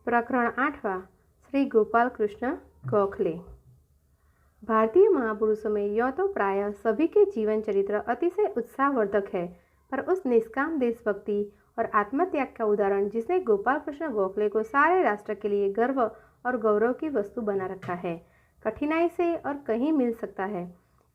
प्रकरण 8वां श्री गोपाल कृष्ण गोखले। भारतीय महापुरुषों में यह तो प्रायः सभी के जीवन चरित्र अतिशय उत्साहवर्धक है, पर उस निष्काम देशभक्ति और आत्मत्याग का उदाहरण जिसने गोपाल कृष्ण गोखले को सारे राष्ट्र के लिए गर्व और गौरव की वस्तु बना रखा है, कठिनाई से और कहीं मिल सकता है।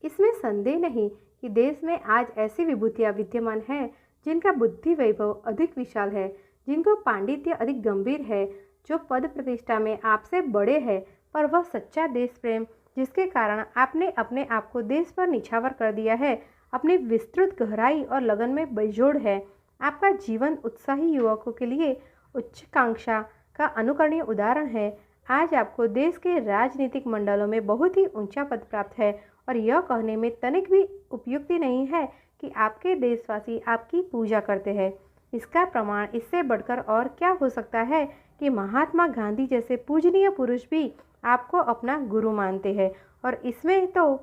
इसमें संदेह नहीं कि देश में आज ऐसी विभूतियाँ विद्यमान हैं जिनका बुद्धि वैभव अधिक विशाल है, जिनको पांडित्य अधिक गंभीर है, जो पद प्रतिष्ठा में आपसे बड़े हैं, पर वह सच्चा देश प्रेम जिसके कारण आपने अपने आप को देश पर निछावर कर दिया है, अपनी विस्तृत गहराई और लगन में बेजोड़ है। आपका जीवन उत्साही युवकों के लिए उच्चाकांक्षा का अनुकरणीय उदाहरण है। आज आपको देश के राजनीतिक मंडलों में बहुत ही ऊंचा पद प्राप्त है और यह कहने में तनिक भी उपयुक्ति नहीं है कि आपके देशवासी आपकी पूजा करते हैं। इसका प्रमाण इससे बढ़कर और क्या हो सकता है कि महात्मा गांधी जैसे पूजनीय पुरुष भी आपको अपना गुरु मानते हैं, और इसमें तो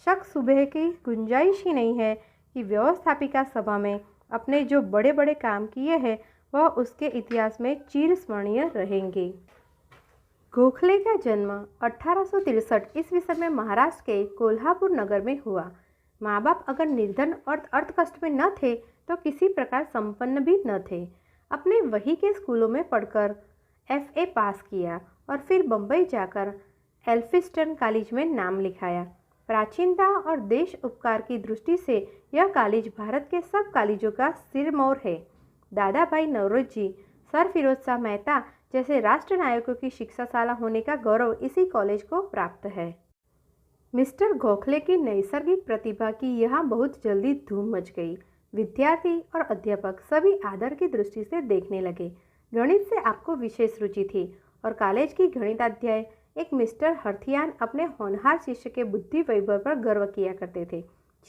शक सुबह की गुंजाइश ही नहीं है कि व्यवस्थापिका सभा में अपने जो बड़े बड़े काम किए हैं वह उसके इतिहास में चिरस्मरणीय रहेंगे। गोखले का जन्म 1863 ईस्वी में महाराष्ट्र के कोल्हापुर नगर में हुआ। माँ बाप अगर निर्धन और अर्थकष्ट में न थे तो किसी प्रकार संपन्न भी न थे। अपने वही के स्कूलों में पढ़कर FA पास किया और फिर बम्बई जाकर एल्फिस्टन कॉलेज में नाम लिखाया। प्राचीनता और देश उपकार की दृष्टि से यह कॉलेज भारत के सब कॉलेजों का सिरमौर है। दादा भाई नौरोजी, सर फिरोज शाह मेहता जैसे राष्ट्र नायकों की शिक्षाशाला होने का गौरव इसी कॉलेज को प्राप्त है। मिस्टर गोखले की नैसर्गिक प्रतिभा की यहाँ बहुत जल्दी धूम मच गई। विद्यार्थी और अध्यापक सभी आदर की दृष्टि से देखने लगे। गणित से आपको विशेष रुचि थी और कॉलेज की गणिताध्याय एक मिस्टर हर्थियान अपने होनहार शिष्य के बुद्धि वैभव पर गर्व किया करते थे।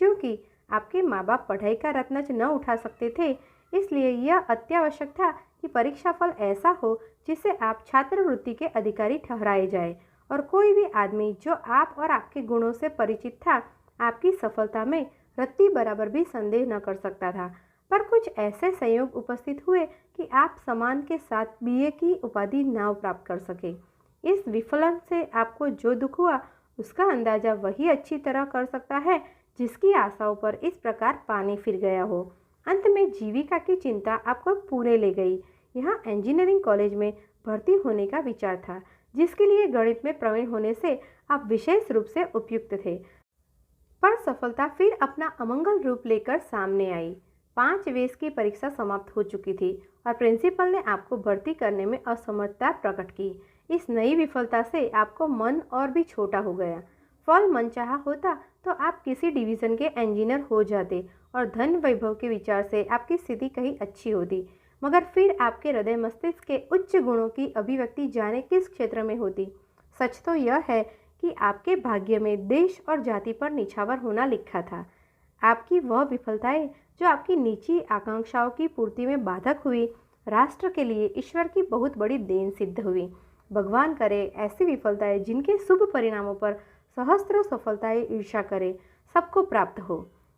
क्योंकि आपके माँ बाप पढ़ाई का रत्नच न उठा सकते थे, इसलिए यह अत्यावश्यक था कि परीक्षाफल ऐसा हो जिससे आप छात्रवृत्ति के अधिकारी ठहराए जाए, और कोई भी आदमी जो आप और आपके गुणों से परिचित था आपकी सफलता में रत्ती बराबर भी संदेह न कर सकता था। पर कुछ ऐसे संयोग उपस्थित हुए कि आप सम्मान के साथ BA की उपाधि न प्राप्त कर सके। इस विफलन से आपको जो दुख हुआ उसका अंदाजा वही अच्छी तरह कर सकता है जिसकी आशाओं पर इस प्रकार पानी फिर गया हो। अंत में जीविका की चिंता आपको पुणे ले गई। यहाँ इंजीनियरिंग कॉलेज में भर्ती होने का विचार था, जिसके लिए गणित में प्रवीण होने से आप विशेष रूप से उपयुक्त थे। पर सफलता फिर अपना अमंगल रूप लेकर सामने आई। 5 वेश की परीक्षा समाप्त हो चुकी थी और प्रिंसिपल ने आपको भर्ती करने में असमर्थता प्रकट की। इस नई विफलता से आपको मन और भी छोटा हो गया। फल मनचाहा होता तो आप किसी डिवीज़न के इंजीनियर हो जाते और धन वैभव के विचार से आपकी स्थिति कहीं अच्छी होती, मगर फिर आपके हृदय मस्तिष्क के उच्च गुणों की अभिव्यक्ति जाने किस क्षेत्र में होती। सच तो यह है कि आपके भाग्य में देश और जाति पर निछावर होना लिखा था। आपकी वह विफलताएं जो आपकी निजी आकांक्षाओं की पूर्ति में बाधक हुई, राष्ट्र के लिए ईश्वर की बहुत बड़ी देन सिद्ध हुई। भगवान करे ऐसी विफलताएं जिनके शुभ परिणामों पर सहस्त्रों सफलताएं ईर्ष्या करे सबको प्राप्त हो।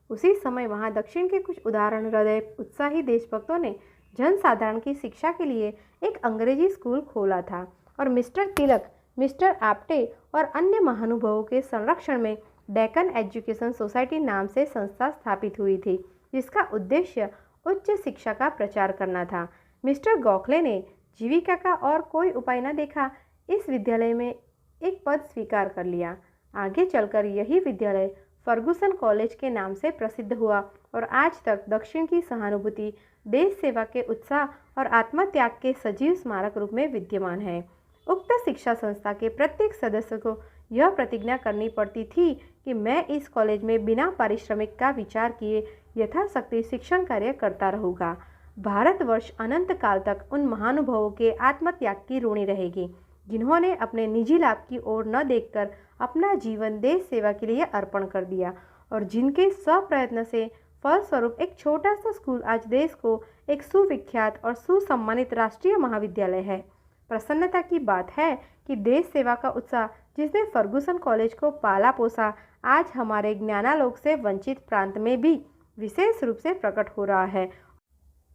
उसी समय वहां दक्षिण के कुछ उदाहरण हृदय उत्साही देशभक्तों ने जनसाधारण की शिक्षा के लिए एक अंग्रेजी स्कूल खोला था, और मिस्टर तिलक, मिस्टर आप्टे और अन्य महानुभावों के संरक्षण में डेक्कन एजुकेशन सोसाइटी नाम से संस्था स्थापित हुई थी, जिसका उद्देश्य उच्च शिक्षा का प्रचार करना था। मिस्टर गोखले ने जीविका का और कोई उपाय न देखा, इस विद्यालय में एक पद स्वीकार कर लिया। आगे चलकर यही विद्यालय फर्गुसन कॉलेज के नाम से प्रसिद्ध हुआ और आज तक दक्षिण की सहानुभूति, देश सेवा के उत्साह और आत्मत्याग के सजीव स्मारक रूप में विद्यमान है। उक्त शिक्षा संस्था के प्रत्येक सदस्य को यह प्रतिज्ञा करनी पड़ती थी कि मैं इस कॉलेज में बिना पारिश्रमिक का विचार किए यथाशक्ति शिक्षण कार्य करता रहूँगा। भारतवर्ष अनंत काल तक उन महानुभावों के आत्मत्याग की ऋणी रहेगी जिन्होंने अपने निजी लाभ की ओर न देखकर अपना जीवन देश सेवा के लिए अर्पण कर दिया, और जिनके स्वप्रयत्न से फलस्वरूप एक छोटा सा स्कूल आज देश को एक सुविख्यात और सुसम्मानित राष्ट्रीय महाविद्यालय है। प्रसन्नता की बात है कि देश सेवा का उत्साह जिसने फर्गुसन कॉलेज को पाला पोसा, आज हमारे ज्ञानालोक से वंचित प्रांत में भी विशेष रूप से प्रकट हो रहा है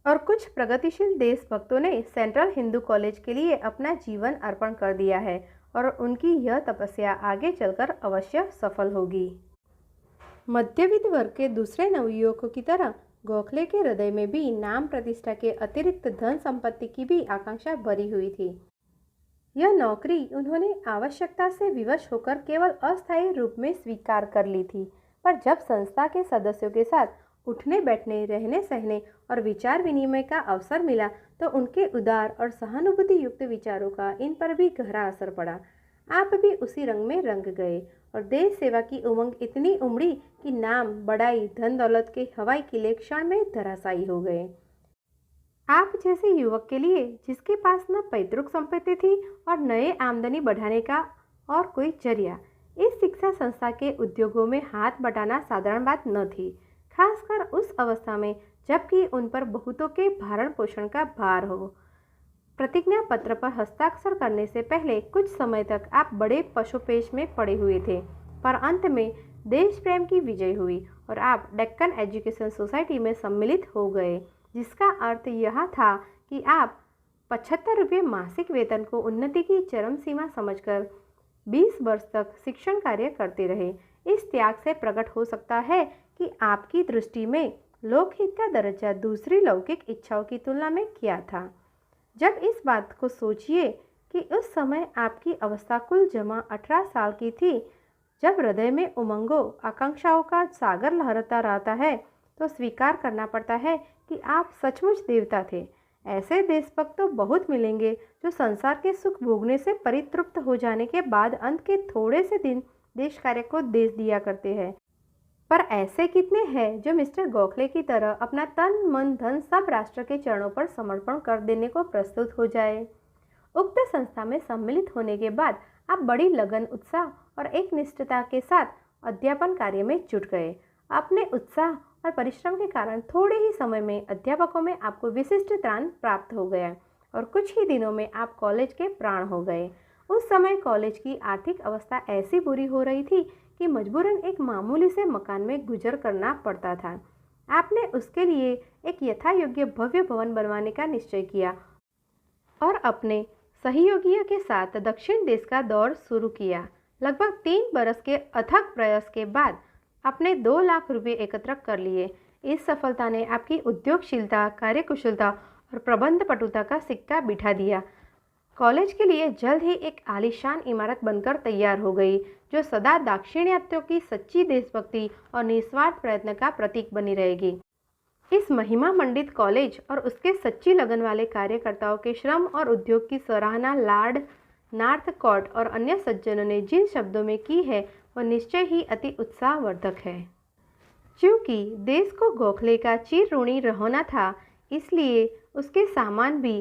और कुछ प्रगतिशील देशभक्तों ने सेंट्रल हिंदू कॉलेज के लिए अपना जीवन अर्पण कर दिया है और उनकी यह तपस्या आगे चलकर अवश्य सफल होगी। मध्यवित्त वर्ग के दूसरे नवयुवकों की तरह गोखले के हृदय में भी नाम प्रतिष्ठा के अतिरिक्त धन संपत्ति की भी आकांक्षा भरी हुई थी। यह नौकरी उन्होंने आवश्यकता से विवश होकर केवल अस्थायी रूप में स्वीकार कर ली थी, पर जब संस्था के सदस्यों के साथ उठने बैठने, रहने सहने और विचार विनिमय का अवसर मिला तो उनके उदार और सहानुभूति युक्त विचारों का इन पर भी गहरा असर पड़ा। आप भी उसी रंग में रंग गए और देश सेवा की उमंग इतनी उमड़ी कि नाम, बड़ाई, धन दौलत के हवाई किले क्षण में धराशायी हो गए। आप जैसे युवक के लिए जिसके पास न पैतृक संपत्ति थी और नए आमदनी बढ़ाने का और कोई जरिया, इस शिक्षा संस्था के उद्योगों में हाथ बटाना साधारण बात न थी, खासकर उस अवस्था में जबकि उन पर बहुतों के भरण पोषण का भार हो। प्रतिज्ञा पत्र पर हस्ताक्षर करने से पहले कुछ समय तक आप बड़े पशुपेश में पड़े हुए थे, पर अंत में देश प्रेम की विजय हुई और आप डेक्कन एजुकेशन सोसाइटी में सम्मिलित हो गए, जिसका अर्थ यह था कि आप 75 रुपये मासिक वेतन को उन्नति की चरम सीमा समझकर 20 वर्ष तक शिक्षण कार्य करते रहे। इस त्याग से प्रकट हो सकता है कि आपकी दृष्टि में लोकहित का दर्जा दूसरी लौकिक इच्छाओं की तुलना में क्या था। जब इस बात को सोचिए कि उस समय आपकी अवस्था कुल जमा 18 साल की थी, जब हृदय में उमंगों, आकांक्षाओं का सागर लहराता रहता है, तो स्वीकार करना पड़ता है कि आप सचमुच देवता थे। ऐसे देशभक्त तो बहुत मिलेंगे जो संसार के सुख भोगने से परितृप्त हो जाने के बाद अंत के थोड़े से दिन देश कार्य को देश दिया करते हैं, पर ऐसे कितने हैं जो मिस्टर गोखले की तरह अपना तन, मन, धन सब राष्ट्र के चरणों पर समर्पण कर देने को प्रस्तुत हो जाए। उक्त संस्था में सम्मिलित होने के बाद आप बड़ी लगन, उत्साह और एक निष्ठता के साथ अध्यापन कार्य में जुट गए। अपने उत्साह और परिश्रम के कारण थोड़े ही समय में अध्यापकों में आपको विशिष्ट त्राण प्राप्त हो गया और कुछ ही दिनों में आप कॉलेज के प्राण हो गए। उस समय कॉलेज की आर्थिक अवस्था ऐसी बुरी हो रही थी कि मजबूरन एक मामूली से मकान में गुजर करना पड़ता था। आपने उसके लिए एक यथायोग्य भव्य भवन बनवाने का निश्चय किया और अपने सहयोगियों के साथ दक्षिण देश का दौर शुरू किया। लगभग 3 बरस के अथक प्रयास के बाद आपने 2 लाख रुपए एकत्र कर लिए। इस सफलता ने आपकी उद्योगशीलता, कार्यकुशलता और प्रबंध पटुता का सिक्का बिठा दिया। कॉलेज के लिए जल्द ही एक आलीशान इमारत बनकर तैयार हो गई, जो सदा दाक्षिणात्यों की सच्ची देशभक्ति और निस्वार्थ प्रयत्न का प्रतीक बनी रहेगी। इस महिमा मंडित कॉलेज और उसके सच्ची लगन वाले कार्यकर्ताओं के श्रम और उद्योग की सराहना लॉर्ड नॉर्थकॉट और अन्य सज्जनों ने जिन शब्दों में की है, वह निश्चय ही अति उत्साहवर्धक है। क्योंकि देश को गोखले का चिर ऋणी रहना था, इसलिए उसके सामान भी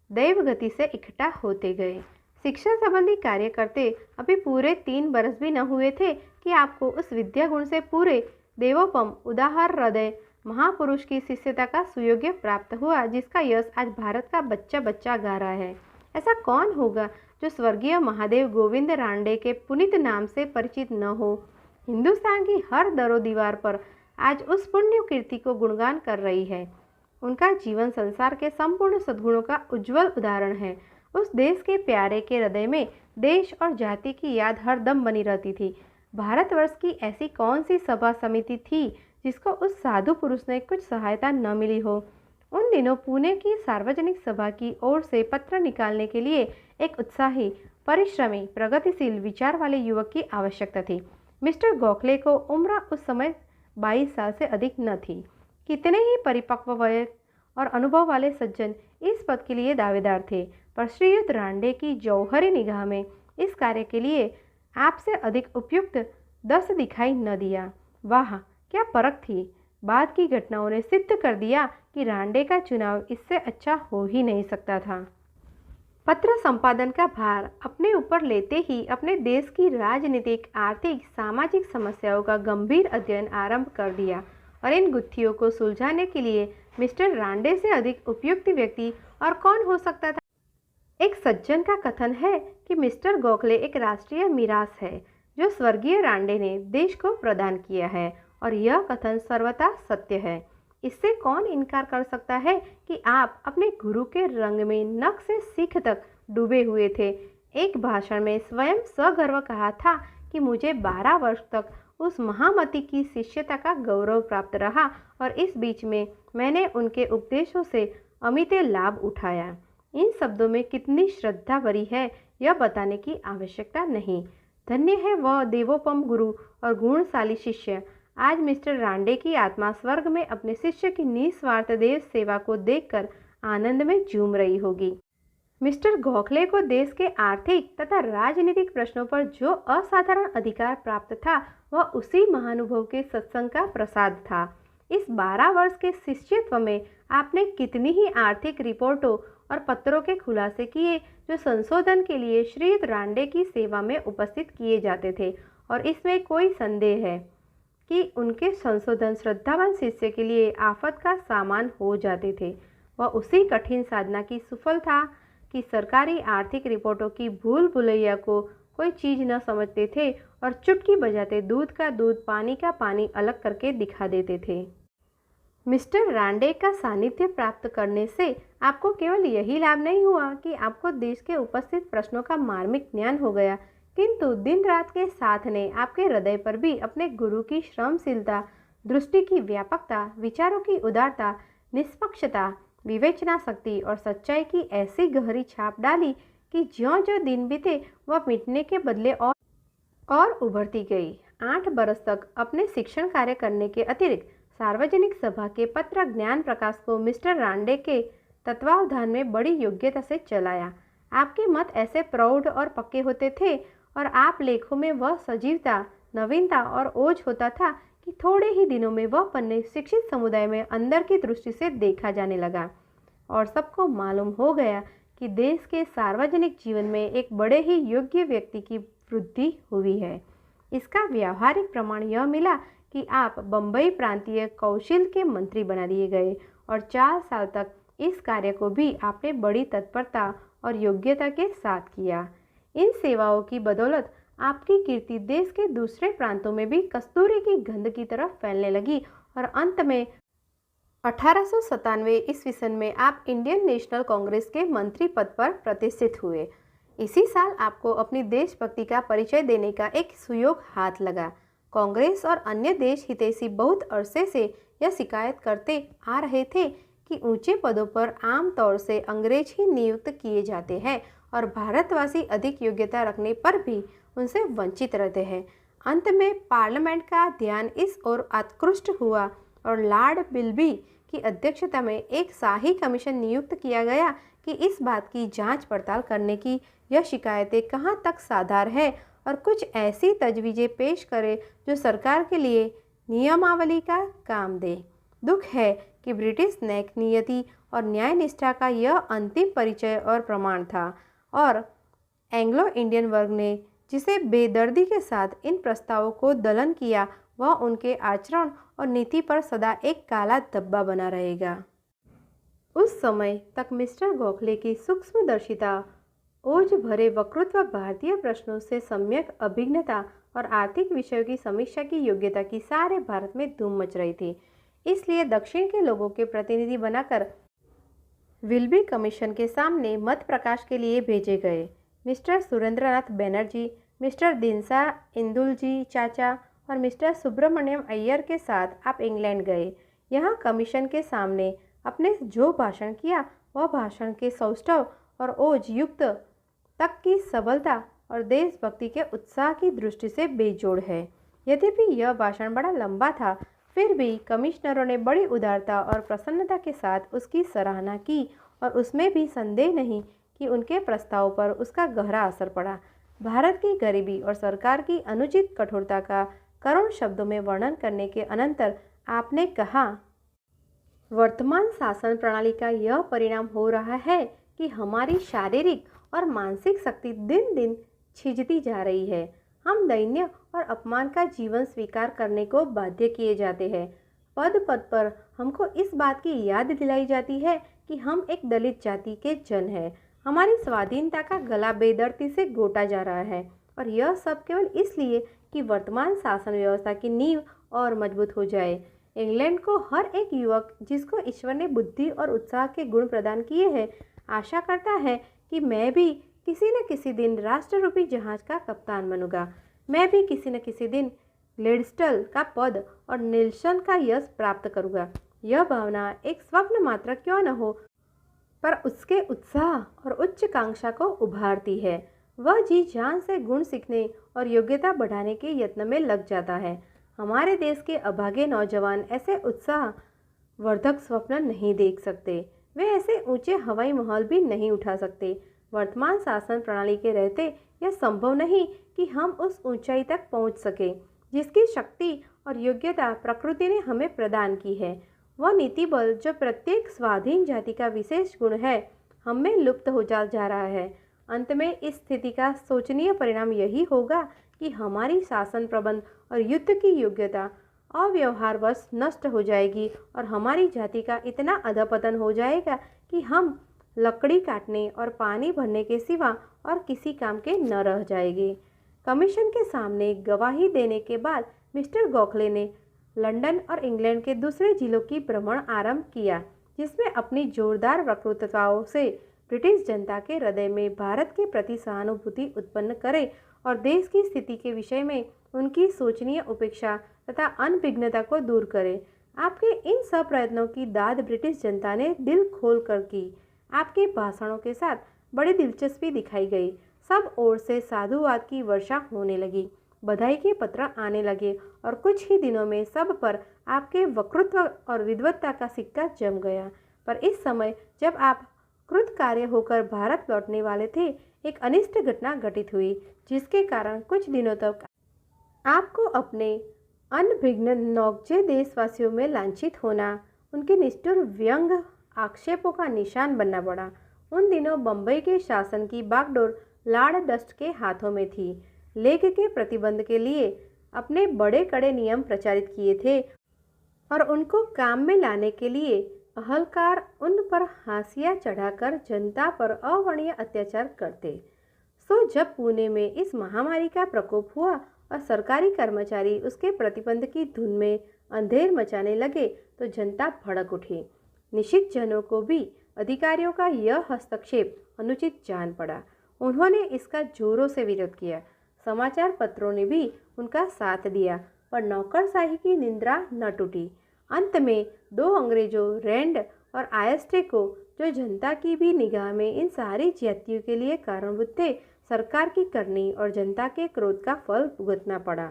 दैव गति से इकट्ठा होते गए। शिक्षा संबंधी कार्य करते अभी पूरे 3 बरस भी न हुए थे कि आपको उस विद्या गुण से पूरे देवोपम उदाहर हृदय महापुरुष की शिष्यता का सुयोग्य प्राप्त हुआ, जिसका यश आज भारत का बच्चा बच्चा गा रहा है। ऐसा कौन होगा जो स्वर्गीय महादेव गोविंद रांडे के पुनीत नाम से परिचित न हो। हिंदुस्तान की हर दरो दीवार पर आज उस पुण्य कीर्ति को गुणगान कर रही है। उनका जीवन संसार के संपूर्ण सद्गुणों का उज्जवल उदाहरण है। उस देश के प्यारे के हृदय में देश और जाति की याद हर दम बनी रहती थी। भारतवर्ष की ऐसी कौन सी सभा समिति थी जिसको उस साधु पुरुष ने कुछ सहायता न मिली हो। उन दिनों पुणे की सार्वजनिक सभा की ओर से पत्र निकालने के लिए एक उत्साही, परिश्रमी, प्रगतिशील विचार वाले युवक की आवश्यकता थी। मिस्टर गोखले को उम्र उस समय 22 साल से अधिक न थी। कितने ही परिपक्व वय और अनुभव वाले सज्जन इस पद के लिए दावेदार थे, पर श्रीयुत रांडे की जौहरी निगाह में इस कार्य के लिए आपसे अधिक उपयुक्त 10 दिखाई न दिया। वाह, क्या परख थी! बाद की घटनाओं ने सिद्ध कर दिया कि रांडे का चुनाव इससे अच्छा हो ही नहीं सकता था। पत्र संपादन का भार अपने ऊपर लेते ही अपने देश की राजनीतिक, आर्थिक, सामाजिक समस्याओं का गंभीर अध्ययन आरंभ कर दिया और इन गुत्थियों को सुलझाने के लिए मिस्टर रांडे से अधिक उपयुक्त व्यक्ति और कौन हो सकता था। एक सज्जन का कथन है कि मिस्टर गोखले एक राष्ट्रीय मीरास है जो स्वर्गीय रांडे ने देश को प्रदान किया है, और यह कथन सर्वथा सत्य है। इससे कौन इनकार कर सकता है कि आप अपने गुरु के रंग में नख से सीख तक डूबे हुए थे। एक भाषण में स्वयं सगर्व कहा था कि मुझे 12 वर्ष तक उस महामती की शिष्यता का गौरव प्राप्त रहा और इस बीच में मैंने उनके उपदेशों से अमित लाभ उठाया। इन शब्दों में कितनी श्रद्धा भरी है यह बताने की आवश्यकता नहीं। धन्य है वह देवोपम गुरु और गुणशाली शिष्य। आज मिस्टर रांडे की आत्मा स्वर्ग में अपने शिष्य की निस्वार्थ देव सेवा को देखकर आनंद में झूम रही होगी। मिस्टर गोखले को देश के आर्थिक तथा राजनीतिक प्रश्नों पर जो असाधारण अधिकार प्राप्त था वह उसी महानुभव के सत्संग का प्रसाद था। इस 12 वर्ष के शिष्यत्व में आपने कितनी ही आर्थिक रिपोर्टों और पत्रों के खुलासे किए जो संशोधन के लिए श्रीयुत रांडे की सेवा में उपस्थित किए जाते थे, और इसमें कोई संदेह है कि उनके संशोधन श्रद्धावान शिष्य के लिए आफत का सामान हो जाते थे। वह उसी कठिन साधना की सुफल था कि सरकारी आर्थिक रिपोर्टों की भूल भुलैया को कोई चीज़ न समझते थे और चुटकी बजाते दूध का दूध पानी का पानी अलग करके दिखा देते थे। मिस्टर रांडे का सानिध्य प्राप्त करने से आपको केवल यही लाभ नहीं हुआ कि आपको देश के उपस्थित प्रश्नों का मार्मिक ज्ञान हो गया, किंतु दिन रात के साथ ने आपके हृदय पर भी अपने गुरु की श्रमशीलता, दृष्टि की व्यापकता, विचारों की उदारता, निष्पक्षता, विवेचना शक्ति और सच्चाई की ऐसी गहरी छाप डाली कि ज्यों-ज्यों दिन बीते वह मिटने के बदले और उभरती गई। 8 बरस तक अपने शिक्षण कार्य करने के अतिरिक्त सार्वजनिक सभा के पत्र ज्ञान प्रकाश को मिस्टर रांडे के तत्वावधान में बड़ी योग्यता से चलाया। आपके मत ऐसे प्रौढ़ और पक्के होते थे और आप लेखों में वह सजीवता, नवीनता और ओज होता था कि थोड़े ही दिनों में वह पन्ने शिक्षित समुदाय में अंदर की दृष्टि से देखा जाने लगा और सबको मालूम हो गया कि देश के सार्वजनिक जीवन में एक बड़े ही योग्य व्यक्ति की वृद्धि हुई है। इसका व्यावहारिक प्रमाण यह मिला कि आप बम्बई प्रांतीय कौंसिल के मंत्री बना दिए गए और 4 साल तक इस कार्य को भी आपने बड़ी तत्परता और योग्यता के साथ किया। इन सेवाओं की बदौलत आपकी कीर्ति देश के दूसरे प्रांतों में भी कस्तूरी की गंध की तरफ फैलने लगी और अंत में 1897 ईस्वी सन में आप इंडियन नेशनल कांग्रेस के मंत्री पद पर प्रतिष्ठित हुए। इसी साल आपको अपनी देशभक्ति का परिचय देने का एक सुयोग हाथ लगा। कांग्रेस और अन्य देश हितैषी बहुत अरसे से यह शिकायत करते आ रहे थे कि ऊंचे पदों पर आम तौर से अंग्रेज ही नियुक्त किए जाते हैं और भारतवासी अधिक योग्यता रखने पर भी उनसे वंचित रहते हैं। अंत में पार्लियामेंट का ध्यान इस ओर आकृष्ट हुआ और लॉर्ड बिल्बी की अध्यक्षता में एक शाही कमीशन नियुक्त किया गया कि इस बात की जांच पड़ताल करने की यह शिकायतें कहाँ तक साधार है और कुछ ऐसी तजवीज़ें पेश करे जो सरकार के लिए नियमावली का काम दे। दुख है कि ब्रिटिश नैक नियति और न्याय निष्ठा का यह अंतिम परिचय और प्रमाण था और एंग्लो इंडियन वर्ग ने जिसे बेदर्दी के साथ इन प्रस्तावों को दलन किया वह उनके आचरण और नीति पर सदा एक काला धब्बा बना रहेगा। उस समय तक मिस्टर गोखले की सूक्ष्मदर्शिता, ओज भरे वक्तृत्व, भारतीय प्रश्नों से सम्यक अभिज्ञता और आर्थिक विषयों की समीक्षा की योग्यता की सारे भारत में धूम मच रही थी। इसलिए दक्षिण के लोगों के प्रतिनिधि बनाकर विल्बी कमीशन के सामने मत प्रकाश के लिए भेजे गए। मिस्टर सुरेंद्रनाथ बनर्जी, मिस्टर दिनसा इंदुलजी चाचा और मिस्टर सुब्रमण्यम अय्यर के साथ आप इंग्लैंड गए। यहाँ कमीशन के सामने अपने जो भाषण किया वह भाषण के सौष्ठव और ओज युक्त तक की सबलता और देशभक्ति के उत्साह की दृष्टि से बेजोड़ है। यद्यपि यह भाषण बड़ा लंबा था, फिर भी कमिश्नरों ने बड़ी उदारता और प्रसन्नता के साथ उसकी सराहना की और उसमें भी संदेह नहीं कि उनके प्रस्ताव पर उसका गहरा असर पड़ा। भारत की गरीबी और सरकार की अनुचित कठोरता का करुण शब्दों में वर्णन करने के अनंतर आपने कहा, वर्तमान शासन प्रणाली का यह परिणाम हो रहा है कि हमारी शारीरिक और मानसिक शक्ति दिन दिन छिजती जा रही है। हम दैन्य और अपमान का जीवन स्वीकार करने को बाध्य किए जाते हैं। पद पद पर हमको इस बात की याद दिलाई जाती है कि हम एक दलित जाति के जन हैं। हमारी स्वाधीनता का गला बेदर्दी से घोटा जा रहा है और यह सब केवल इसलिए कि वर्तमान शासन व्यवस्था की नींव और मजबूत हो जाए। इंग्लैंड को हर एक युवक जिसको ईश्वर ने बुद्धि और उत्साह के गुण प्रदान किए हैं आशा करता है कि मैं भी किसी न किसी दिन राष्ट्र रूपी जहाज का कप्तान बनूंगा। मैं भी किसी न किसी दिन ग्लेडस्टल का पद और नेल्सन का यश प्राप्त करूंगा। यह भावना एक स्वप्न मात्र क्यों न हो, पर उसके उत्साह और उच्च कांक्षा को उभारती है। वह जी जान से गुण सीखने और योग्यता बढ़ाने के यत्न में लग जाता है। हमारे देश के अभागे नौजवान ऐसे उत्साह वर्धक स्वप्न नहीं देख सकते। वे ऐसे ऊंचे हवाई महल भी नहीं उठा सकते। वर्तमान शासन प्रणाली के रहते यह संभव नहीं कि हम उस ऊंचाई तक पहुंच सके जिसकी शक्ति और योग्यता प्रकृति ने हमें प्रदान की है। वह नीति बल जो प्रत्येक स्वाधीन जाति का विशेष गुण है हम में लुप्त हो जा रहा है। अंत में इस स्थिति का शोचनीय परिणाम यही होगा कि हमारी शासन प्रबंध और युद्ध की योग्यता अव्यवहारवश नष्ट हो जाएगी और हमारी जाति का इतना अधपतन हो जाएगा कि हम लकड़ी काटने और पानी भरने के सिवा और किसी काम के न रह जाएंगे। कमीशन के सामने गवाही देने के बाद मिस्टर गोखले ने लंदन और इंग्लैंड के दूसरे जिलों की भ्रमण आरंभ किया, जिसमें अपनी जोरदार वक्तृताओं से ब्रिटिश जनता के हृदय में भारत के प्रति सहानुभूति उत्पन्न करे और देश की स्थिति के विषय में उनकी शोचनीय उपेक्षा तथा अनभिज्ञता को दूर करे। आपके इन सब प्रयत्नों की दाद ब्रिटिश जनता ने दिल खोल कर की। आपके भाषणों के साथ बड़ी दिलचस्पी दिखाई गई। सब ओर से साधुवाद की वर्षा होने लगी, बधाई के पत्र आने लगे और कुछ ही दिनों में सब पर आपके वक्तृत्व और विद्वत्ता का सिक्का जम गया। पर इस समय जब आप कृत कार्य होकर भारत लौटने वाले थे, एक अनिष्ट घटना घटित हुई जिसके कारण कुछ दिनों तक आपको अपने अनभिज्ञ नौकजे देशवासियों में लांछित होना, उनके निष्ठुर व्यंग आक्षेपों का निशान बनना पड़ा। उन दिनों बंबई के शासन की बागडोर लॉर्ड डस्ट के हाथों में थी। लेख के प्रतिबंध के लिए अपने बड़े कड़े नियम प्रचारित किए थे और उनको काम में लाने के लिए अहलकार उन पर हाशिया चढ़ाकर जनता पर अवर्णनीय अत्याचार करते। सो जब पुणे में इस महामारी का प्रकोप हुआ और सरकारी कर्मचारी उसके प्रतिबंध की धुन में अंधेर मचाने लगे तो जनता भड़क उठी। निश्चित जनों को भी अधिकारियों का यह हस्तक्षेप अनुचित जान पड़ा। उन्होंने इसका जोरों से विरोध किया। समाचार पत्रों ने भी उनका साथ दिया, पर नौकरशाही की निंद्रा न टूटी। अंत में दो अंग्रेजों रैंड और आयस्टे को, जो जनता की भी निगाह में इन सारी ज्यादतियों के लिए कारणभूत थे, सरकार की करनी और जनता के क्रोध का फल भुगतना पड़ा।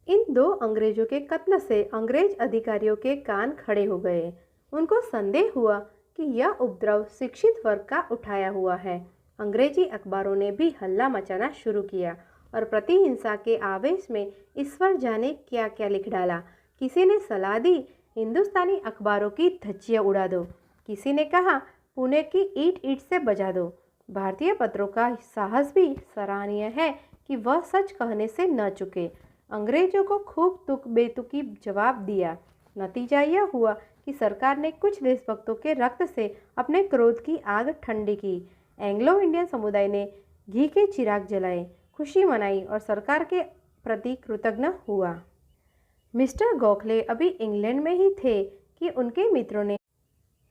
इन दो अंग्रेजों के कत्ल से अंग्रेज अधिकारियों के कान खड़े हो गए। उनको संदेह हुआ कि यह उपद्रव शिक्षित वर्ग का उठाया हुआ है। अंग्रेजी अखबारों ने भी हल्ला मचाना शुरू किया और प्रतिहिंसा के आवेश में ईश्वर जाने क्या क्या लिख डाला। किसी ने सलाह दी, हिंदुस्तानी अखबारों की धज्जियां उड़ा दो। किसी ने कहा, पुणे की ईंट ईंट से बजा दो। भारतीय पत्रों का साहस भी सराहनीय है कि वह सच कहने से न चुके। अंग्रेजों को खूब तुक बेतुकी जवाब दिया। नतीजा यह हुआ कि सरकार ने कुछ देशभक्तों के रक्त से अपने क्रोध की आग ठंडी की। एंग्लो इंडियन समुदाय ने घी के चिराग जलाए, खुशी मनाई और सरकार के प्रति कृतज्ञ हुआ। मिस्टर गोखले अभी इंग्लैंड में ही थे कि उनके मित्रों ने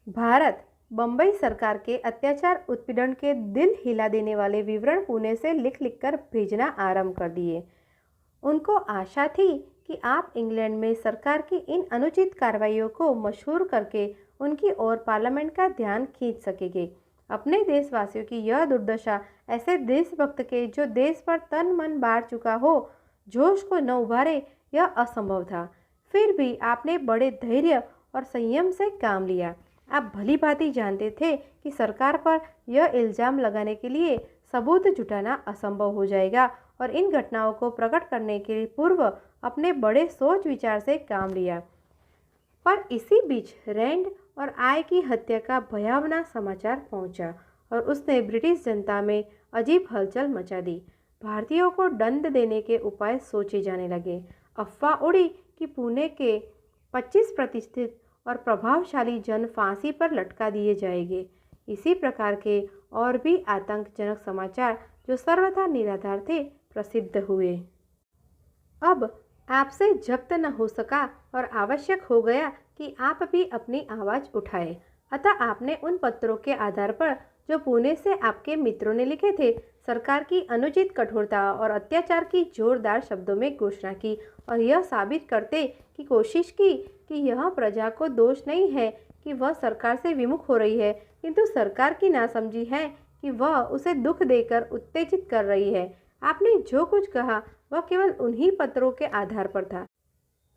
भारत बंबई सरकार के अत्याचार उत्पीड़न के दिल हिला देने वाले विवरण पुणे से लिख लिख कर भेजना आरंभ कर दिए। उनको आशा थी कि आप इंग्लैंड में सरकार की इन अनुचित कार्रवाइयों को मशहूर करके उनकी ओर पार्लियामेंट का ध्यान खींच सकेंगे। अपने देशवासियों की यह दुर्दशा ऐसे देशभक्त के जो देश पर तन मन बार चुका हो, जोश को न उभारे, यह असंभव था। फिर भी आपने बड़े धैर्य और संयम से काम लिया। आप भली भांति जानते थे कि सरकार पर यह इल्ज़ाम लगाने के लिए सबूत जुटाना असंभव हो जाएगा और इन घटनाओं को प्रकट करने के पूर्व अपने बड़े सोच विचार से काम लिया। पर इसी बीच रैंड और आय की हत्या का भयावना समाचार पहुंचा और उसने ब्रिटिश जनता में अजीब हलचल मचा दी। भारतीयों को दंड देने के उपाय सोचे जाने लगे। अफवाह उड़ी कि पुणे के 25 प्रतिष्ठित और प्रभावशाली जन फांसी पर लटका दिए जाएंगे। इसी प्रकार के और भी आतंकजनक समाचार जो सर्वथा निराधार थे प्रसिद्ध हुए। अब आपसे जब्त न हो सका और आवश्यक हो गया कि आप भी अपनी आवाज़ उठाए। अतः आपने उन पत्रों के आधार पर जो पुणे से आपके मित्रों ने लिखे थे, सरकार की अनुचित कठोरता और अत्याचार की जोरदार शब्दों में घोषणा की और यह साबित करते की कोशिश की कि यह प्रजा को दोष नहीं है कि वह सरकार से विमुख हो रही है, किंतु सरकार की नासमझी है कि वह उसे दुख देकर उत्तेजित कर रही है। आपने जो कुछ कहा वह केवल उन्हीं पत्रों के आधार पर था,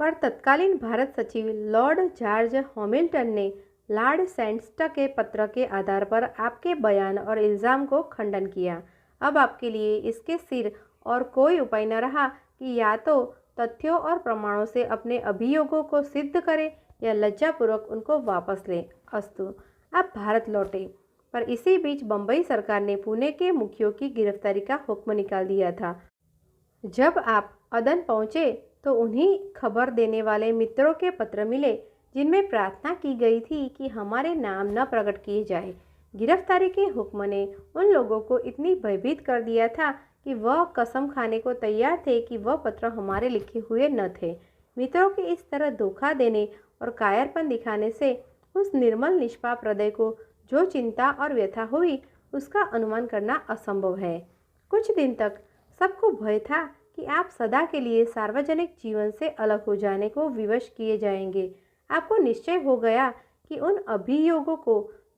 पर तत्कालीन भारत सचिव लॉर्ड जॉर्ज हैमिल्टन ने लॉर्ड सेंडस्ट के पत्र के आधार पर आपके बयान और इल्ज़ाम को खंडन किया। अब आपके लिए इसके सिर और कोई उपाय न रहा कि या तो तथ्यों और प्रमाणों से अपने अभियोगों को सिद्ध करें या लज्जापूर्वक उनको वापस लें। अस्तु, आप भारत लौटे, पर इसी बीच बंबई सरकार ने पुणे के मुखियों की गिरफ्तारी का हुक्म निकाल दिया था। जब आप अदन पहुंचे तो उन्हीं खबर देने वाले मित्रों के पत्र मिले जिनमें प्रार्थना की गई थी कि हमारे नाम न प्रकट किए जाए। गिरफ्तारी के हुक्म ने उन लोगों को इतनी भयभीत कर दिया था कि वह कसम खाने को तैयार थे कि वह पत्र हमारे लिखे हुए न थे। मित्रों के इस तरह धोखा देने और कायरपन दिखाने से उस निर्मल निष्पाप हृदय को जो चिंता और व्यथा हुई, उसका अनुमान करना असंभव है। कुछ दिन तक सबको भय था कि आप सदा के लिए सार्वजनिक जीवन से अलग हो जाने को विवश किए जाएंगे। आपको निश्चय हो गया कि उन अभियोगों को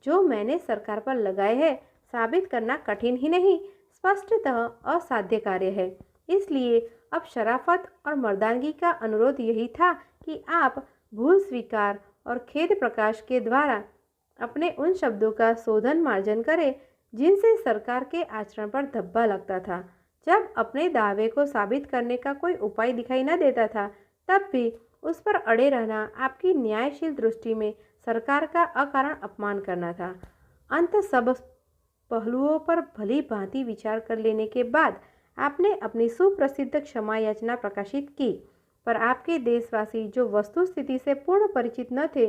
जो मैंने सरकार पर लगाए हैं साबित करना कठिन ही नहीं, स्पष्टतः असाध्य कार्य है। इसलिए अब शराफत और मर्दानगी का अनुरोध यही था कि आप भूल स्वीकार और खेद प्रकाश के द्वारा अपने उन शब्दों का शोधन मार्जन करें जिनसे सरकार के आचरण पर धब्बा लगता था। जब अपने दावे को साबित करने का कोई उपाय दिखाई न देता था, तब भी उस पर अड़े रहना आपकी न्यायशील दृष्टि में सरकार का अकारण अपमान करना था। अंत सब पहलुओं पर भली भांति विचार कर लेने के बाद आपने अपनी सुप्रसिद्ध क्षमा याचना प्रकाशित की, पर आपके देशवासी जो वस्तु स्थिति से पूर्ण परिचित न थे,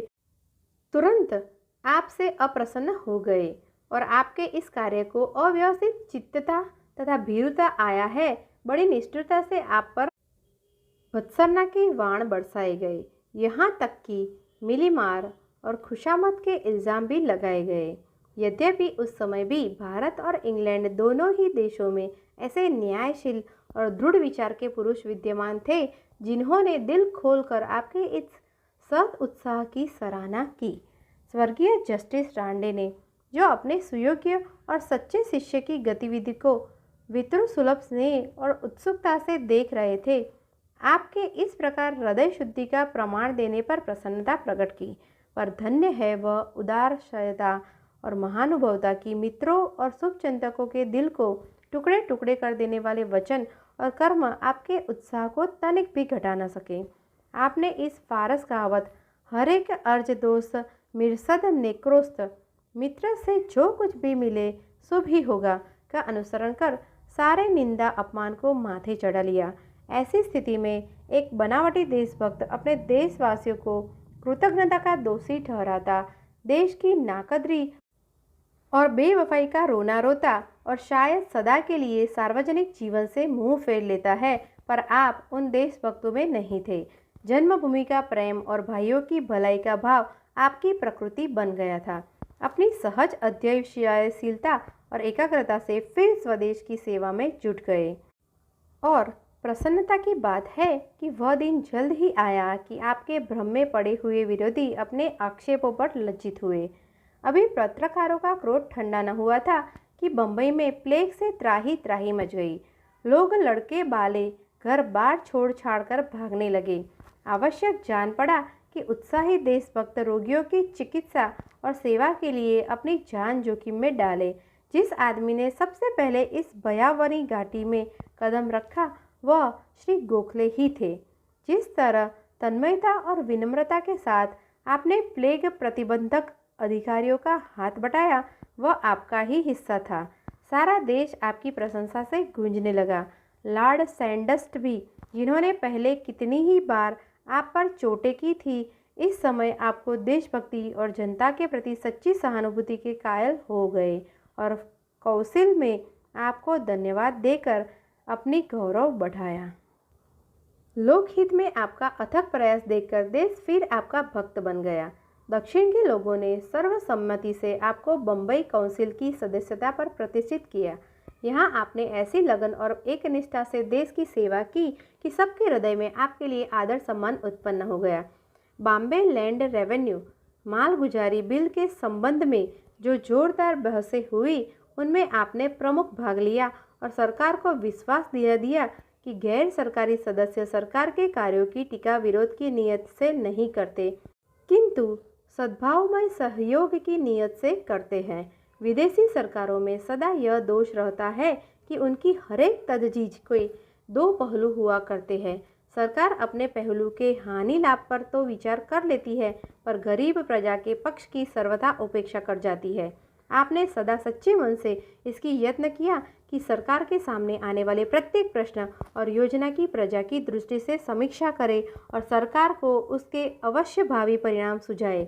तुरंत आपसे अप्रसन्न हो गए और आपके इस कार्य को अव्यवस्थित चित्तता तथा भीरुता आया है। बड़ी निष्ठुरता से आप पर भत्सना के वाण बरसाए गए, यहाँ तक कि मिलीमार और खुशामद के इल्ज़ाम भी लगाए गए। यद्यपि उस समय भी भारत और इंग्लैंड दोनों ही देशों में ऐसे न्यायशील और दृढ़ विचार के पुरुष विद्यमान थे जिन्होंने दिल खोलकर आपके इस सद उत्साह की सराहना की। स्वर्गीय जस्टिस रांडे ने, जो अपने सुयोग्य और सच्चे शिष्य की गतिविधि को वितृ सुलभ स्नेह और उत्सुकता से देख रहे थे, आपके इस प्रकार हृदय शुद्धि का प्रमाण देने पर प्रसन्नता प्रकट की। पर धन्य है वह उदारशयता और महानुभवता की मित्रों और शुभचिंतकों के दिल को टुकड़े टुकड़े कर देने वाले वचन और कर्म आपके उत्साह को तनिक भी घटा न सके। आपने इस फारस कहावत हर एक अर्ज दोस्त मिर्सद नेक्रोस्त, मित्र से जो कुछ भी मिले शुभ ही होगा का अनुसरण कर सारे निंदा अपमान को माथे चढ़ा लिया। ऐसी स्थिति में एक बनावटी देशभक्त अपने देशवासियों को कृतज्ञता का दोषी ठहराता, देश की नाकदरी और बेवफाई का रोना रोता और शायद सदा के लिए सार्वजनिक जीवन से मुंह फेर लेता है। पर आप उन देशभक्तों में नहीं थे। जन्मभूमि का प्रेम और भाइयों की भलाई का भाव आपकी प्रकृति बन गया था। अपनी सहज अध्ययनशीलता और एकाग्रता से फिर स्वदेश की सेवा में जुट गए। और प्रसन्नता की बात है कि वह दिन जल्द ही आया कि आपके भ्रम में पड़े हुए विरोधी अपने आक्षेपों पर लज्जित हुए। अभी पत्रकारों का क्रोध ठंडा न हुआ था कि बंबई में प्लेग से त्राही त्राही मच गई। लोग लड़के बाले घर बार छोड़ छाड़ कर भागने लगे। आवश्यक जान पड़ा कि उत्साही देशभक्त रोगियों की चिकित्सा और सेवा के लिए अपनी जान जोखिम में डाले। जिस आदमी ने सबसे पहले इस भयावनी घाटी में कदम रखा वह श्री गोखले ही थे। जिस तरह तन्मयता और विनम्रता के साथ आपने प्लेग प्रतिबंधक अधिकारियों का हाथ बटाया वह आपका ही हिस्सा था। सारा देश आपकी प्रशंसा से गूंजने लगा। लॉर्ड सैंडस्ट भी, जिन्होंने पहले कितनी ही बार आप पर चोटें की थी, इस समय आपको देशभक्ति और जनता के प्रति सच्ची सहानुभूति के कायल हो गए और कौंसिल में आपको धन्यवाद देकर अपनी गौरव बढ़ाया। लोकहित में आपका अथक प्रयास देखकर देश फिर आपका भक्त बन गया। दक्षिण के लोगों ने सर्वसम्मति से आपको बम्बई काउंसिल की सदस्यता पर प्रतिष्ठित किया। यहाँ आपने ऐसी लगन और एकनिष्ठा से देश की सेवा की कि सबके हृदय में आपके लिए आदर सम्मान उत्पन्न हो गया। बॉम्बे लैंड रेवेन्यू मालगुजारी बिल के संबंध में जो जोरदार बहसें हुई, उनमें आपने प्रमुख भाग लिया और सरकार को विश्वास दिला दिया कि गैर सरकारी सदस्य सरकार के कार्यों की टीका विरोध की नीयत से नहीं करते, किंतु सद्भावमय सहयोग की नीयत से करते हैं। विदेशी सरकारों में सदा यह दोष रहता है कि उनकी हरेक तजवीज़ के दो पहलू हुआ करते हैं। सरकार अपने पहलू के हानि लाभ पर तो विचार कर लेती है, पर गरीब प्रजा के पक्ष की सर्वथा उपेक्षा कर जाती है। आपने सदा सच्चे मन से इसकी यत्न किया कि सरकार के सामने आने वाले प्रत्येक प्रश्न और योजना की प्रजा की दृष्टि से समीक्षा करे और सरकार को उसके अवश्य भावी परिणाम सुझाए,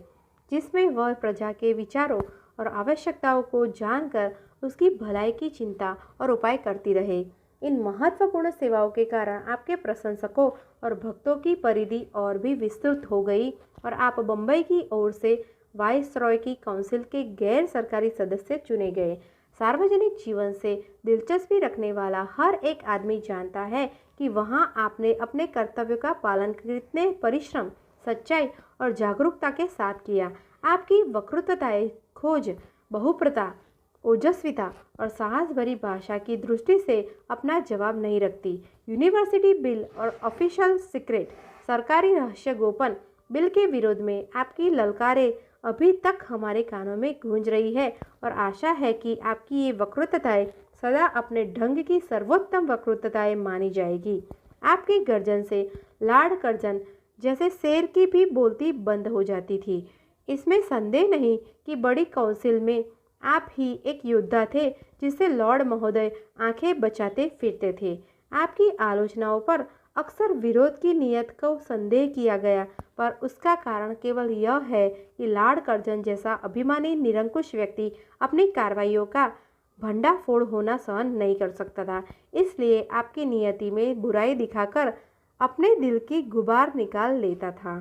जिसमें वह प्रजा के विचारों और आवश्यकताओं को जानकर उसकी भलाई की चिंता और उपाय करती रहे। इन महत्वपूर्ण सेवाओं के कारण आपके प्रशंसकों और भक्तों की परिधि और भी विस्तृत हो गई और आप बम्बई की ओर से वाइसरॉय की काउंसिल के गैर सरकारी सदस्य चुने गए। सार्वजनिक जीवन से दिलचस्पी रखने वाला हर एक आदमी जानता है कि वहाँ आपने अपने कर्तव्यों का पालन कितने परिश्रम, सच्चाई और जागरूकता के साथ किया। आपकी वक्तृताएं खोज, बहुप्रता, ओजस्विता और साहस भरी भाषा की दृष्टि से अपना जवाब नहीं रखती। यूनिवर्सिटी बिल और ऑफिशियल सीक्रेट सरकारी रहस्य गोपन बिल के विरोध में आपकी ललकारें अभी तक हमारे कानों में गूंज रही है और आशा है कि आपकी ये वक्तृताएं सदा अपने ढंग की सर्वोत्तम वक्तृताएं मानी जाएगी। आपकी गर्जन से लाड़ कर्जन जैसे शेर की भी बोलती बंद हो जाती थी। इसमें संदेह नहीं कि बड़ी काउंसिल में आप ही एक योद्धा थे जिससे लॉर्ड महोदय आंखें बचाते फिरते थे। आपकी आलोचनाओं पर अक्सर विरोध की नियत को संदेह किया गया, पर उसका कारण केवल यह है कि लॉर्ड कर्जन जैसा अभिमानी निरंकुश व्यक्ति अपनी कार्रवाइयों का भंडाफोड़ होना सहन नहीं कर सकता था। इसलिए आपकी नियति में बुराई दिखाकर अपने दिल की गुबार निकाल लेता था।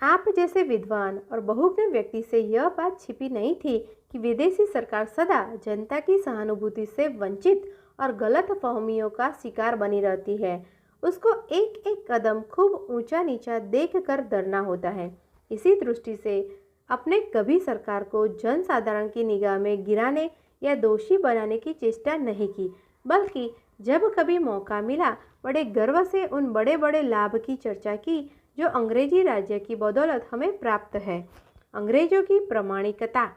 आप जैसे विद्वान और बहुज्ञ व्यक्ति से यह बात छिपी नहीं थी कि विदेशी सरकार सदा जनता की सहानुभूति से वंचित और गलत फहमियों का शिकार बनी रहती है। उसको एक एक कदम खूब ऊंचा नीचा देख कर डरना होता है। इसी दृष्टि से अपने कभी सरकार को जनसाधारण की निगाह में गिराने या दोषी बनाने की चेष्टा नहीं की, बल्कि जब कभी मौका मिला बड़े गर्व से उन बड़े बड़े लाभ की चर्चा की जो अंग्रेजी राज्य की बदौलत हमें प्राप्त है। अंग्रेजों की प्रामाणिकता,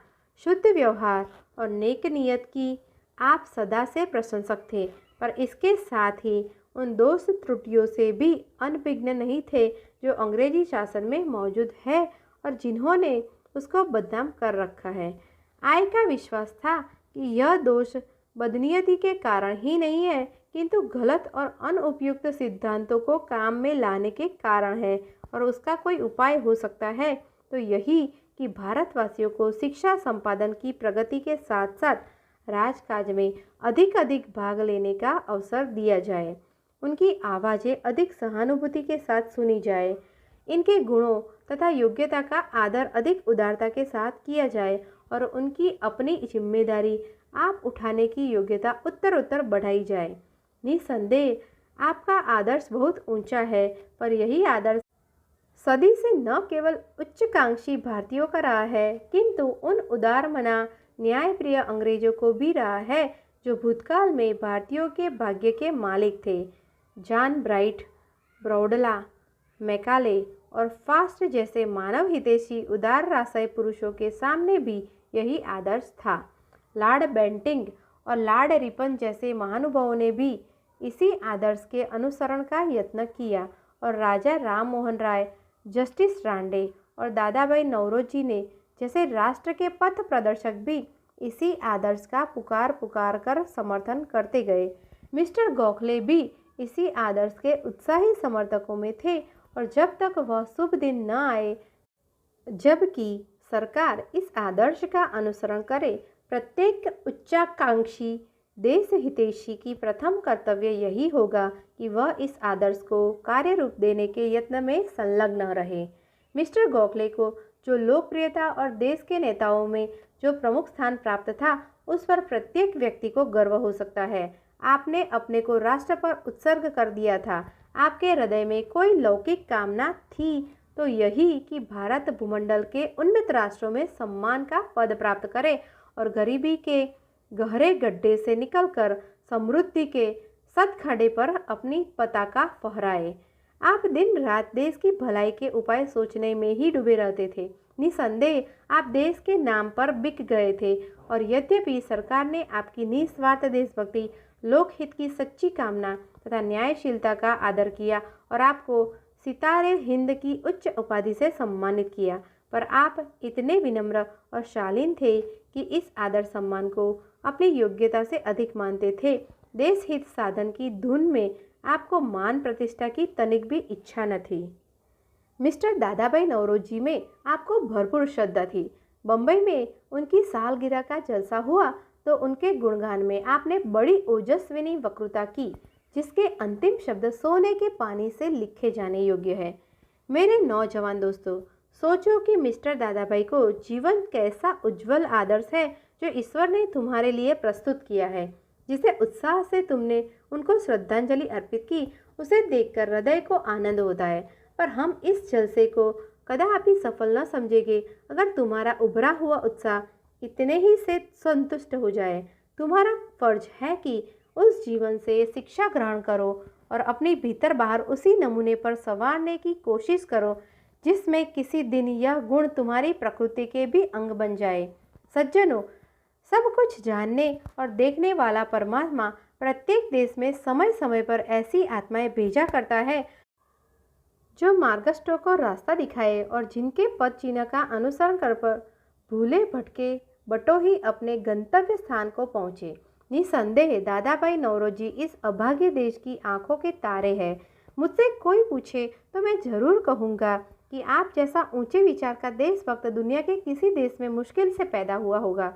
शुद्ध व्यवहार और नेक नीयत की आप सदा से प्रशंसक थे, पर इसके साथ ही उन दोष त्रुटियों से भी अनभिज्ञ नहीं थे जो अंग्रेजी शासन में मौजूद है और जिन्होंने उसको बदनाम कर रखा है। आय का विश्वास था कि यह दोष बदनीयती के कारण ही नहीं है, किंतु गलत और अनुपयुक्त सिद्धांतों को काम में लाने के कारण है, और उसका कोई उपाय हो सकता है तो यही कि भारतवासियों को शिक्षा संपादन की प्रगति के साथ साथ राजकाज में अधिक भाग लेने का अवसर दिया जाए। उनकी आवाज़ें अधिक सहानुभूति के साथ सुनी जाए। इनके गुणों तथा योग्यता का आदर अधिक उदारता के साथ किया जाए और उनकी अपनी जिम्मेदारी आप उठाने की योग्यता उत्तर बढ़ाई जाए। निसंदेह आपका आदर्श बहुत ऊंचा है, पर यही आदर्श सदी से न केवल उच्चाकांक्षी भारतीयों का रहा है, किंतु उन उदारमना न्यायप्रिय अंग्रेजों को भी रहा है जो भूतकाल में भारतीयों के भाग्य के मालिक थे। जॉन ब्राइट, ब्रौडला, मैकाले और फास्ट जैसे मानव हितैषी उदार राशय पुरुषों के सामने भी यही आदर्श था। लॉर्ड बेंटिंग और लॉर्ड रिपन जैसे महानुभावों ने भी इसी आदर्श के अनुसरण का यत्न किया और राजा राम मोहन राय, जस्टिस रांडे और दादाभाई नौरोजी ने जैसे राष्ट्र के पथ प्रदर्शक भी इसी आदर्श का पुकार कर समर्थन करते गए। मिस्टर गोखले भी इसी आदर्श के उत्साही समर्थकों में थे और जब तक वह शुभ दिन न आए जबकि सरकार इस आदर्श का अनुसरण करे, प्रत्येक उच्चाकांक्षी देश हितैषी की प्रथम कर्तव्य यही होगा कि वह इस आदर्श को कार्य रूप देने के यत्न में संलग्न रहे। मिस्टर गोखले को जो लोकप्रियता और देश के नेताओं में जो प्रमुख स्थान प्राप्त था, उस पर प्रत्येक व्यक्ति को गर्व हो सकता है। आपने अपने को राष्ट्र पर उत्सर्ग कर दिया था। आपके हृदय में कोई लौकिक कामना थी तो यही कि भारत भूमंडल के उन्नत राष्ट्रों में सम्मान का पद प्राप्त करे और गरीबी के गहरे गड्ढे से निकलकर समृद्धि के सतखड़े पर अपनी पताका फहराए। आप दिन रात देश की भलाई के उपाय सोचने में ही डूबे रहते थे। निसंदेह आप देश के नाम पर बिक गए थे और यद्यपि सरकार ने आपकी निस्वार्थ देशभक्ति, लोकहित की सच्ची कामना तथा न्यायशीलता का आदर किया और आपको सितारे हिंद की उच्च उपाधि से सम्मानित किया, पर आप इतने विनम्र और शालीन थे कि इस आदर सम्मान को अपनी योग्यता से अधिक मानते थे। देश हित साधन की धुन में आपको मान प्रतिष्ठा की तनिक भी इच्छा न थी। मिस्टर दादाभाई नौरोजी में आपको भरपूर श्रद्धा थी। बम्बई में उनकी सालगिरह का जलसा हुआ तो उनके गुणगान में आपने बड़ी ओजस्विनी वक्तृता की, जिसके अंतिम शब्द सोने के पानी से लिखे जाने योग्य है। मेरे नौजवान दोस्तों, सोचो कि मिस्टर दादाभाई को जीवन कैसा उज्जवल आदर्श है जो ईश्वर ने तुम्हारे लिए प्रस्तुत किया है। जिसे उत्साह से तुमने उनको श्रद्धांजलि अर्पित की, उसे देखकर हृदय को आनंद होता है। पर हम इस जलसे को कदापि सफल न समझेंगे अगर तुम्हारा उभरा हुआ उत्साह इतने ही से संतुष्ट हो जाए। तुम्हारा फर्ज है कि उस जीवन से शिक्षा ग्रहण करो और अपने भीतर बाहर उसी नमूने पर संवारने की कोशिश करो जिसमें किसी दिन यह गुण तुम्हारी प्रकृति के भी अंग बन जाए। सज्जनों, सब कुछ जानने और देखने वाला परमात्मा प्रत्येक देश में समय समय पर ऐसी आत्माएं भेजा करता है जो मार्गस्थों को रास्ता दिखाए और जिनके पद चिन्ह का अनुसरण कर पर भूले भटके बटो ही अपने गंतव्य स्थान को पहुँचे। निसंदेह दादाभाई नौरोजी इस अभागे देश की आंखों के तारे हैं। मुझसे कोई पूछे तो मैं जरूर कहूँगा कि आप जैसा ऊंचे विचार का देशभक्त दुनिया के किसी देश में मुश्किल से पैदा हुआ होगा।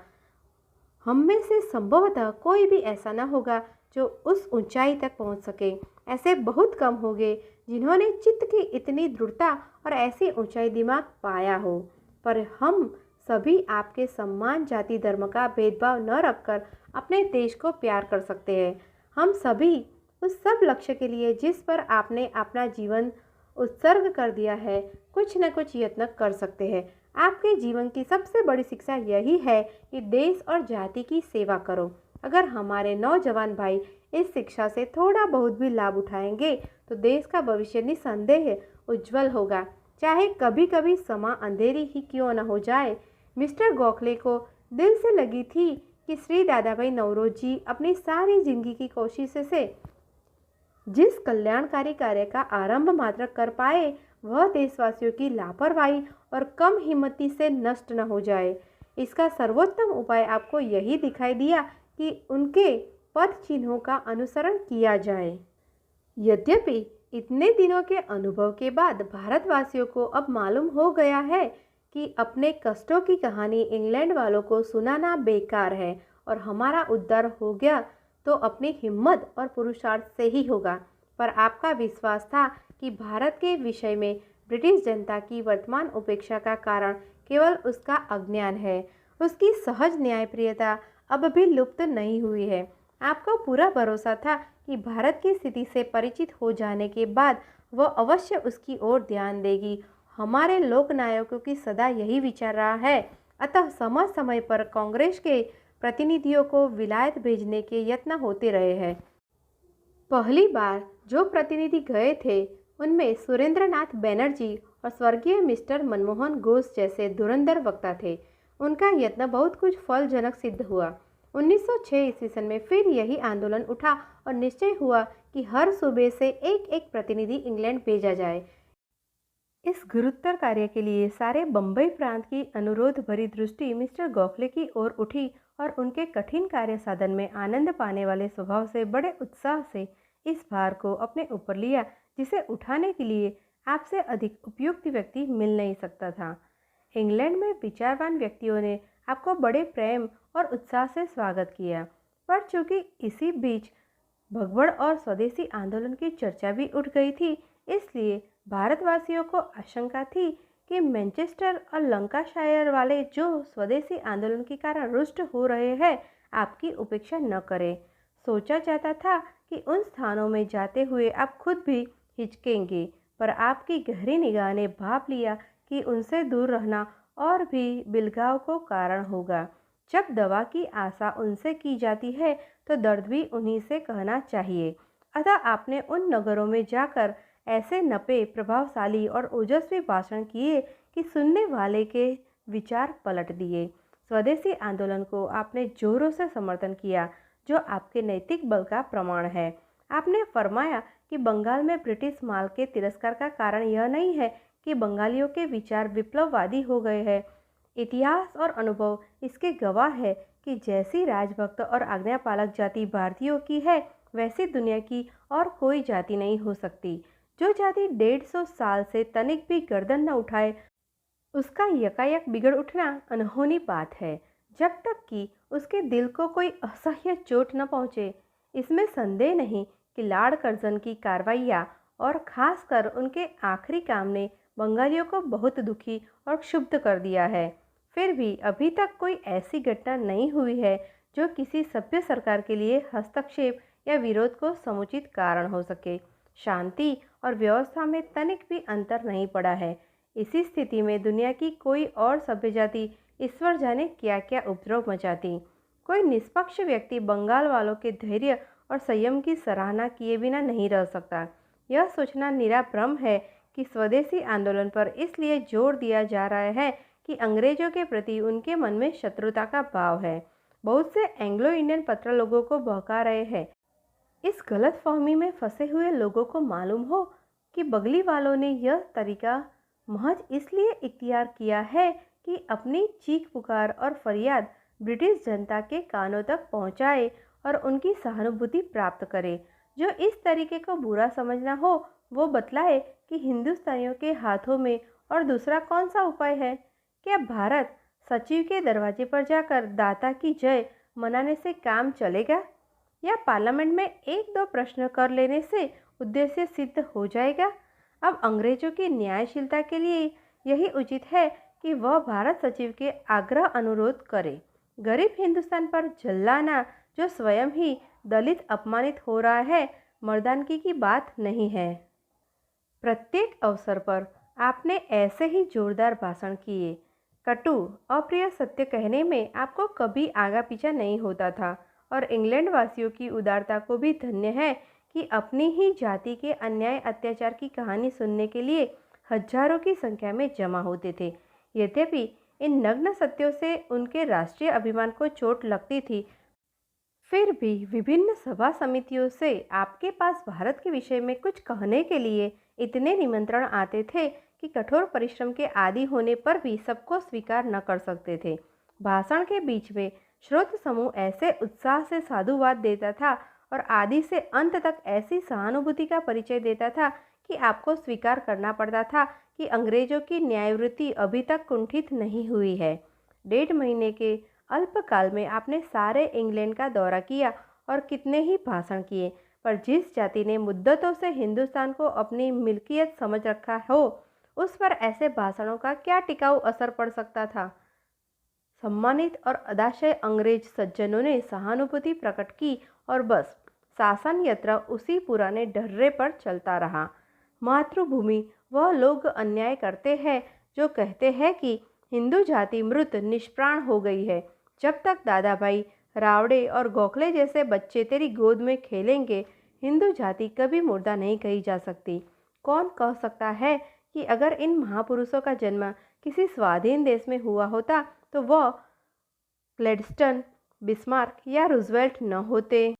हम में से संभवतः कोई भी ऐसा न होगा जो उस ऊंचाई तक पहुंच सके। ऐसे बहुत कम होंगे जिन्होंने चित्त की इतनी दृढ़ता और ऐसी ऊंचाई दिमाग पाया हो। पर हम सभी आपके सम्मान, जाति, धर्म का भेदभाव न रखकर अपने देश को प्यार कर सकते हैं। हम सभी उस सब लक्ष्य के लिए जिस पर आपने अपना जीवन उत्सर्ग कर दिया है, कुछ न कुछ यत्न कर सकते हैं। आपके जीवन की सबसे बड़ी शिक्षा यही है कि देश और जाति की सेवा करो। अगर हमारे नौजवान भाई इस शिक्षा से थोड़ा बहुत भी लाभ उठाएंगे तो देश का भविष्य निसंदेह उज्जवल होगा, चाहे कभी कभी समा अंधेरी ही क्यों न हो जाए। मिस्टर गोखले को दिल से लगी थी कि श्री दादाभाई नौरोजी अपनी सारी जिंदगी की कोशिश से जिस कल्याणकारी कार्य का आरंभ मात्र कर पाए, वह देशवासियों की लापरवाही और कम हिम्मती से नष्ट न हो जाए। इसका सर्वोत्तम उपाय आपको यही दिखाई दिया कि उनके पद चिन्हों का अनुसरण किया जाए। यद्यपि इतने दिनों के अनुभव के बाद भारतवासियों को अब मालूम हो गया है कि अपने कष्टों की कहानी इंग्लैंड वालों को सुनाना बेकार है और हमारा उद्धार हो गया तो अपनी हिम्मत और पुरुषार्थ से ही होगा। पर आपका विश्वास था कि भारत के विषय में ब्रिटिश जनता की वर्तमान उपेक्षा का कारण केवल उसका अज्ञान है। उसकी सहज न्यायप्रियता अब भी लुप्त नहीं हुई है। आपको पूरा भरोसा था कि भारत की स्थिति से परिचित हो जाने के बाद वह अवश्य उसकी ओर ध्यान देगी। हमारे लोक नायकों की सदा यही विचार रहा है। अतः समय समय पर कांग्रेस के प्रतिनिधियों को विलायत भेजने के यत्न होते रहे हैं। पहली बार जो प्रतिनिधि गए थे उनमें सुरेंद्रनाथ बैनर्जी और स्वर्गीय मिस्टर मनमोहन घोष जैसे धुरंधर वक्ता थे। उनका यत्न बहुत कुछ फलजनक सिद्ध हुआ। 1906 ईस्वी में फिर यही आंदोलन उठा और निश्चय हुआ कि हर सूबे से एक एक प्रतिनिधि इंग्लैंड भेजा जाए। इस गुरुतर कार्य के लिए सारे बम्बई प्रांत की अनुरोध भरी दृष्टि मिस्टर गोखले की ओर उठी और उनके कठिन कार्य साधन में आनंद पाने वाले स्वभाव से बड़े उत्साह से इस भार को अपने ऊपर लिया जिसे उठाने के लिए आपसे अधिक उपयुक्त व्यक्ति मिल नहीं सकता था। इंग्लैंड में विचारवान व्यक्तियों ने आपको बड़े प्रेम और उत्साह से स्वागत किया। पर चूंकि इसी बीच भगवड़ और स्वदेशी आंदोलन की चर्चा भी उठ गई थी, इसलिए भारतवासियों को आशंका थी कि मैनचेस्टर और लंकाशायर वाले जो स्वदेशी आंदोलन के कारण रुष्ट हो रहे हैं, आपकी उपेक्षा न करें। सोचा जाता था कि उन स्थानों में जाते हुए आप खुद भी हिचकेंगे, पर आपकी गहरी निगाह ने भाप लिया कि उनसे दूर रहना और भी बिलगाव को कारण होगा। जब दवा की आशा उनसे की जाती है तो दर्द भी उन्हीं से कहना चाहिए। अतः आपने उन नगरों में जाकर ऐसे नपे, प्रभावशाली और ओजस्वी भाषण किए कि सुनने वाले के विचार पलट दिए। स्वदेशी आंदोलन को आपने जोरों से समर्थन किया, जो आपके नैतिक बल का प्रमाण है। आपने फरमाया कि बंगाल में ब्रिटिश माल के तिरस्कार का कारण यह नहीं है कि बंगालियों के विचार विप्लववादी हो गए हैं। इतिहास और अनुभव इसके गवाह है कि जैसी राजभक्त और आज्ञापालक जाति भारतीयों की है, वैसी दुनिया की और कोई जाति नहीं हो सकती। जो जाति 150 साल से तनिक भी गर्दन न उठाए, उसका यकायक बिगड़ उठना अनहोनी बात है, जब तक कि उसके दिल को कोई असह्य चोट न पहुँचे। इसमें संदेह नहीं कि लॉर्ड कर्जन की कार्रवाइयाँ और खासकर उनके आखिरी काम ने बंगालियों को बहुत दुखी और क्षुब्ध कर दिया है। फिर भी अभी तक कोई ऐसी घटना नहीं हुई है जो किसी सभ्य सरकार के लिए हस्तक्षेप या विरोध को समुचित कारण हो सके। शांति और व्यवस्था में तनिक भी अंतर नहीं पड़ा है। इसी स्थिति में दुनिया की कोई और सभ्य जाति ईश्वर जाने क्या क्या उपद्रव मचाती। कोई निष्पक्ष व्यक्ति बंगाल वालों के धैर्य और संयम की सराहना किए बिना नहीं रह सकता। यह सोचना निरा भ्रम है कि स्वदेशी आंदोलन पर इसलिए जोर दिया जा रहा है कि अंग्रेजों के प्रति उनके मन में शत्रुता का भाव है। बहुत से एंग्लो इंडियन पत्र लोगों को बहका रहे हैं। इस गलत फहमी में फंसे हुए लोगों को मालूम हो कि बगली वालों ने यह तरीका महज इसलिए इख्तियार किया है कि अपनी चीख पुकार और फरियाद ब्रिटिश जनता के कानों तक पहुंचाए और उनकी सहानुभूति प्राप्त करे। जो इस तरीके को बुरा समझना हो, वो बतलाए कि हिंदुस्तानियों के हाथों में और दूसरा कौन सा उपाय है। क्या भारत सचिव के दरवाजे पर जाकर दाता की जय मनाने से काम चलेगा, या पार्लियामेंट में एक दो प्रश्न कर लेने से उद्देश्य सिद्ध हो जाएगा। अब अंग्रेजों की न्यायशीलता के लिए यही उचित है कि वह भारत सचिव के आग्रह अनुरोध करे। गरीब हिंदुस्तान पर झल्लाना, जो स्वयं ही दलित अपमानित हो रहा है, मर्दानगी की बात नहीं है। प्रत्येक अवसर पर आपने ऐसे ही जोरदार भाषण किए। कटु अप्रिय सत्य कहने में आपको कभी आगा पीछा नहीं होता था, और इंग्लैंड वासियों की उदारता को भी धन्य है कि अपनी ही जाति के अन्याय अत्याचार की कहानी सुनने के लिए हजारों की संख्या में जमा होते थे। यद्यपि इन नग्न सत्यों से उनके राष्ट्रीय अभिमान को चोट लगती थी, फिर भी विभिन्न सभा समितियों से आपके पास भारत के विषय में कुछ कहने के लिए इतने निमंत्रण आते थे कि कठोर परिश्रम के आदी होने पर भी सबको स्वीकार न कर सकते थे। भाषण के बीच में श्रोत समूह ऐसे उत्साह से साधुवाद देता था और आदि से अंत तक ऐसी सहानुभूति का परिचय देता था कि आपको स्वीकार करना पड़ता था कि अंग्रेजों की न्यायवृत्ति अभी तक कुंठित नहीं हुई है। 1.5 महीने के अल्पकाल में आपने सारे इंग्लैंड का दौरा किया और कितने ही भाषण किए, पर जिस जाति ने मुद्दतों से हिंदुस्तान को अपनी मिल्कियत समझ रखा हो, उस पर ऐसे भाषणों का क्या टिकाऊ असर पड़ सकता था। सम्मानित और अदाशय अंग्रेज सज्जनों ने सहानुभूति प्रकट की और बस शासन यंत्र उसी पुराने ढर्रे पर चलता रहा। मातृभूमि वह लोग अन्याय करते हैं जो कहते हैं कि हिंदू जाति मृत निष्प्राण हो गई है। जब तक दादा भाई रावड़े और गोखले जैसे बच्चे तेरी गोद में खेलेंगे, हिंदू जाति कभी मुर्दा नहीं कही जा सकती। कौन कह सकता है कि अगर इन महापुरुषों का जन्म किसी स्वाधीन देश में हुआ होता तो वह ग्लैडस्टोन, बिस्मार्क या रूजवेल्ट न होते।